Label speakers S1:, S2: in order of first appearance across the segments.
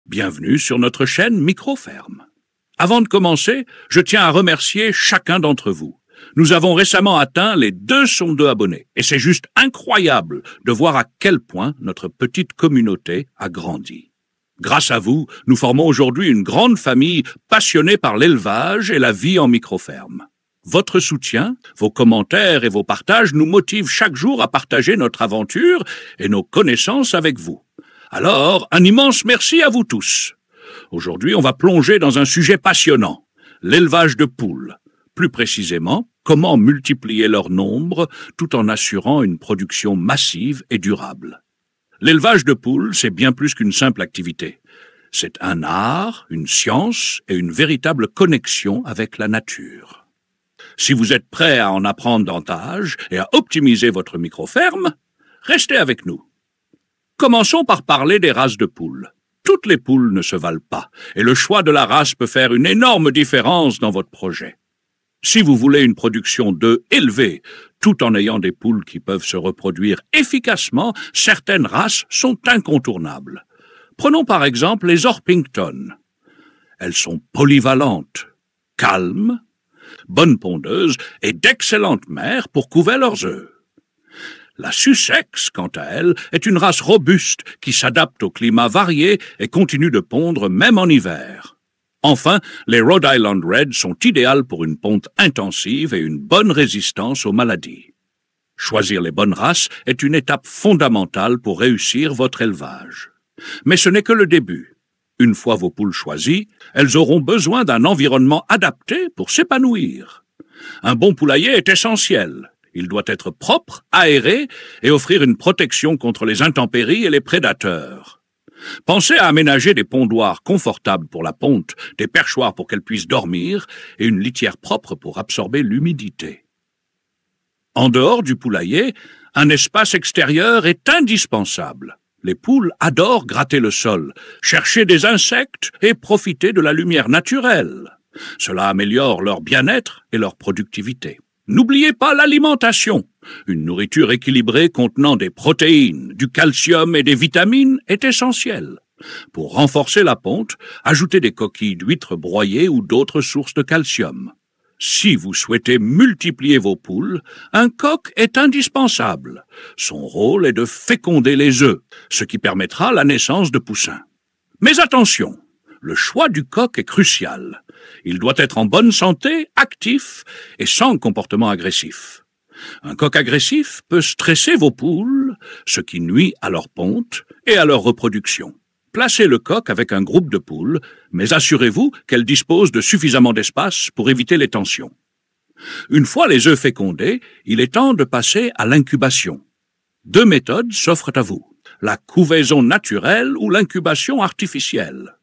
S1: Bienvenue sur notre chaîne Microferme. Avant de commencer, je tiens à remercier chacun d'entre vous. Nous avons récemment atteint les 202 abonnés et c'est juste incroyable de voir à quel point notre petite communauté a grandi. Grâce à vous, nous formons aujourd'hui une grande famille passionnée par l'élevage et la vie en microferme. Votre soutien, vos commentaires et vos partages nous motivent chaque jour à partager notre aventure et nos connaissances avec vous. Alors, un immense merci à vous tous. Aujourd'hui, on va plonger dans un sujet passionnant, l'élevage de poules. Plus précisément, comment multiplier leur nombre tout en assurant une production massive et durable. L'élevage de poules, c'est bien plus qu'une simple activité. C'est un art, une science et une véritable connexion avec la nature. Si vous êtes prêt à en apprendre davantage et à optimiser votre microferme, restez avec nous. Commençons par parler des races de poules. Toutes les poules ne se valent pas, et le choix de la race peut faire une énorme différence dans votre projet. Si vous voulez une production d'œufs élevée, tout en ayant des poules qui peuvent se reproduire efficacement, certaines races sont incontournables. Prenons par exemple les Orpington. Elles sont polyvalentes, calmes, bonnes pondeuses et d'excellentes mères pour couver leurs œufs. La Sussex, quant à elle, est une race robuste qui s'adapte au climat varié et continue de pondre même en hiver. Enfin, les Rhode Island Red sont idéales pour une ponte intensive et une bonne résistance aux maladies. Choisir les bonnes races est une étape fondamentale pour réussir votre élevage. Mais ce n'est que le début. Une fois vos poules choisies, elles auront besoin d'un environnement adapté pour s'épanouir. Un bon poulailler est essentiel. Il doit être propre, aéré et offrir une protection contre les intempéries et les prédateurs. Pensez à aménager des pondoirs confortables pour la ponte, des perchoirs pour qu'elle puisse dormir et une litière propre pour absorber l'humidité. En dehors du poulailler, un espace extérieur est indispensable. Les poules adorent gratter le sol, chercher des insectes et profiter de la lumière naturelle. Cela améliore leur bien-être et leur productivité. N'oubliez pas l'alimentation. Une nourriture équilibrée contenant des protéines, du calcium et des vitamines est essentielle. Pour renforcer la ponte, ajoutez des coquilles d'huîtres broyées ou d'autres sources de calcium. Si vous souhaitez multiplier vos poules, un coq est indispensable. Son rôle est de féconder les œufs, ce qui permettra la naissance de poussins. Mais attention, le choix du coq est crucial. Il doit être en bonne santé, actif et sans comportement agressif. Un coq agressif peut stresser vos poules, ce qui nuit à leur ponte et à leur reproduction. Placez le coq avec un groupe de poules, mais assurez-vous qu'elles disposent de suffisamment d'espace pour éviter les tensions. Une fois les œufs fécondés, il est temps de passer à l'incubation. 2 méthodes s'offrent à vous, la couvaison naturelle ou l'incubation artificielle.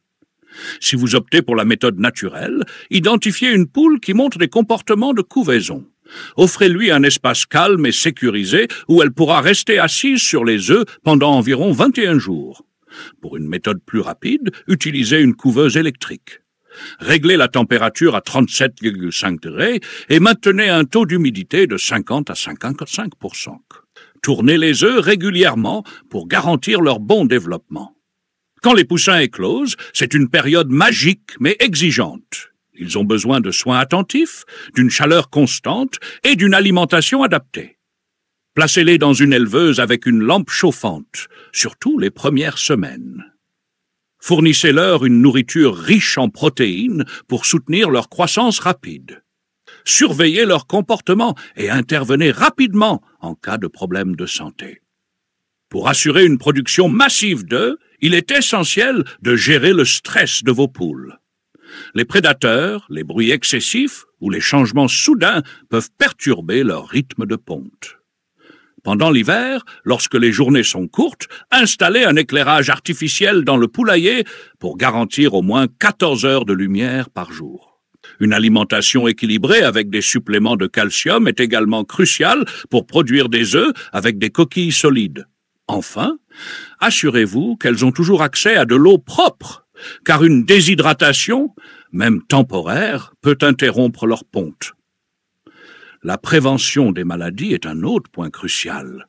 S1: Si vous optez pour la méthode naturelle, identifiez une poule qui montre des comportements de couvaison. Offrez-lui un espace calme et sécurisé où elle pourra rester assise sur les œufs pendant environ 21 jours. Pour une méthode plus rapide, utilisez une couveuse électrique. Réglez la température à 37,5 degrés et maintenez un taux d'humidité de 50 à 55%. Tournez les œufs régulièrement pour garantir leur bon développement. Quand les poussins éclosent, c'est une période magique mais exigeante. Ils ont besoin de soins attentifs, d'une chaleur constante et d'une alimentation adaptée. Placez-les dans une éleveuse avec une lampe chauffante, surtout les premières semaines. Fournissez-leur une nourriture riche en protéines pour soutenir leur croissance rapide. Surveillez leur comportement et intervenez rapidement en cas de problème de santé. Pour assurer une production massive d'œufs, il est essentiel de gérer le stress de vos poules. Les prédateurs, les bruits excessifs ou les changements soudains peuvent perturber leur rythme de ponte. Pendant l'hiver, lorsque les journées sont courtes, installez un éclairage artificiel dans le poulailler pour garantir au moins 14 heures de lumière par jour. Une alimentation équilibrée avec des suppléments de calcium est également cruciale pour produire des œufs avec des coquilles solides. Enfin, assurez-vous qu'elles ont toujours accès à de l'eau propre, car une déshydratation, même temporaire, peut interrompre leur ponte. La prévention des maladies est un autre point crucial.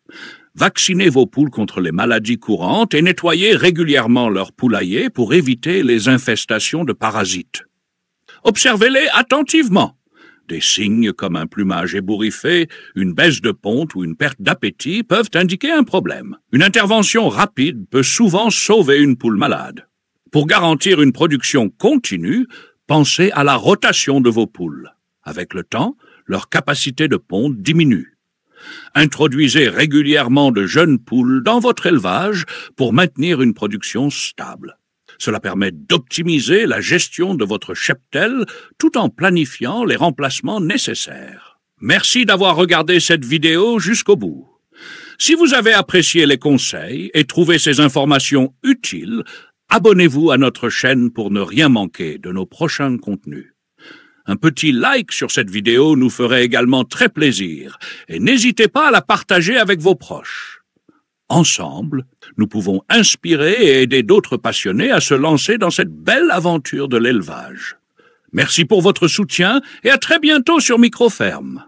S1: Vaccinez vos poules contre les maladies courantes et nettoyez régulièrement leur poulailler pour éviter les infestations de parasites. Observez-les attentivement. Des signes comme un plumage ébouriffé, une baisse de ponte ou une perte d'appétit peuvent indiquer un problème. Une intervention rapide peut souvent sauver une poule malade. Pour garantir une production continue, pensez à la rotation de vos poules. Avec le temps, leur capacité de ponte diminue. Introduisez régulièrement de jeunes poules dans votre élevage pour maintenir une production stable. Cela permet d'optimiser la gestion de votre cheptel tout en planifiant les remplacements nécessaires. Merci d'avoir regardé cette vidéo jusqu'au bout. Si vous avez apprécié les conseils et trouvé ces informations utiles, abonnez-vous à notre chaîne pour ne rien manquer de nos prochains contenus. Un petit like sur cette vidéo nous ferait également très plaisir et n'hésitez pas à la partager avec vos proches. Ensemble, nous pouvons inspirer et aider d'autres passionnés à se lancer dans cette belle aventure de l'élevage. Merci pour votre soutien et à très bientôt sur Microferme.